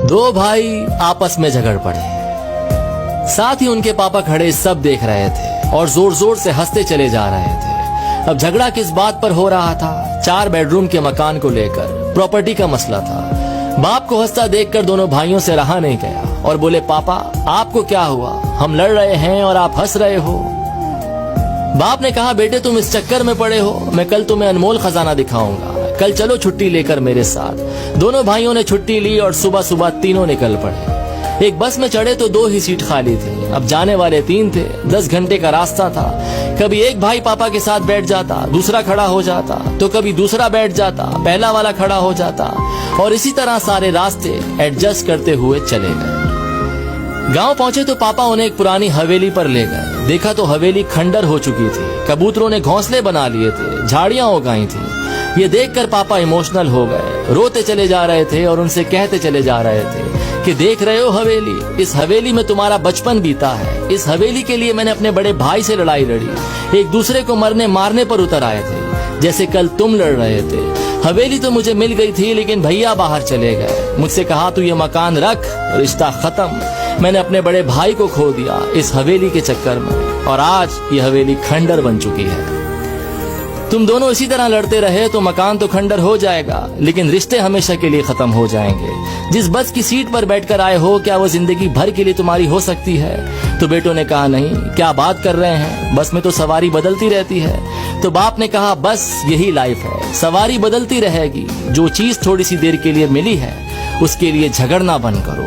दो भाई आपस में झगड़ पड़े। साथ ही उनके पापा खड़े सब देख रहे थे और जोर जोर से हंसते चले जा रहे थे। अब झगड़ा किस बात पर हो रहा था? 4 बेडरूम के मकान को लेकर प्रॉपर्टी का मसला था। बाप को हंसता देखकर दोनों भाइयों से रहा नहीं गया और बोले, पापा आपको क्या हुआ? हम लड़ रहे हैं और आप हंस रहे हो। बाप ने कहा, बेटे तुम इस चक्कर में पड़े हो, मैं कल तुम्हें अनमोल खजाना दिखाऊंगा, कल चलो छुट्टी लेकर मेरे साथ। दोनों भाइयों ने छुट्टी ली और सुबह सुबह तीनों निकल पड़े। एक बस में चढ़े तो 2 ही सीट खाली थी। अब जाने वाले 3 थे, 10 घंटे का रास्ता था। कभी एक भाई पापा के साथ बैठ जाता, दूसरा खड़ा हो जाता, तो कभी दूसरा बैठ जाता, पहला वाला खड़ा हो जाता, और इसी तरह सारे रास्ते एडजस्ट करते हुए चले गए। गांव पहुंचे तो पापा उन्हें एक पुरानी हवेली पर ले गए। देखा तो हवेली खंडर हो चुकी थी। कबूतरों ने घोंसले बना लिए थे, झाड़ियां उगाई थी। ये देखकर पापा इमोशनल हो गए, रोते चले जा रहे थे और उनसे कहते चले जा रहे थे कि देख रहे हो हवेली, इस हवेली में तुम्हारा बचपन बीता है। इस हवेली के लिए मैंने अपने बड़े भाई से लड़ाई लड़ी, एक दूसरे को मरने मारने पर उतर आए थे, जैसे कल तुम लड़ रहे थे। हवेली तो मुझे मिल गई थी, लेकिन भैया बाहर चले गए। मुझसे कहा तू ये मकान रख, रिश्ता खत्म। मैंने अपने बड़े भाई को खो दिया इस हवेली के चक्कर में, और आज ये हवेली खंडर बन चुकी है। तुम दोनों इसी तरह लड़ते रहे तो मकान तो खंडर हो जाएगा, लेकिन रिश्ते हमेशा के लिए खत्म हो जाएंगे। जिस बस की सीट पर बैठकर आए हो, क्या वो जिंदगी भर के लिए तुम्हारी हो सकती है? तो बेटों ने कहा, नहीं, क्या बात कर रहे हैं, बस में तो सवारी बदलती रहती है। तो बाप ने कहा, बस यही लाइफ है, सवारी बदलती रहेगी। जो चीज थोड़ी सी देर के लिए मिली है, उसके लिए झगड़ना बंद करो।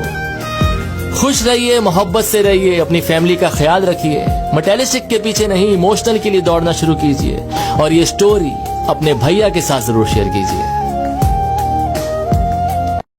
खुश रहिए, मोहब्बत से रहिए, अपनी फैमिली का ख्याल रखिए। मटेरियलिस्टिक के पीछे नहीं, इमोशनल के लिए दौड़ना शुरू कीजिए। और ये स्टोरी अपने भैया के साथ जरूर शेयर कीजिए।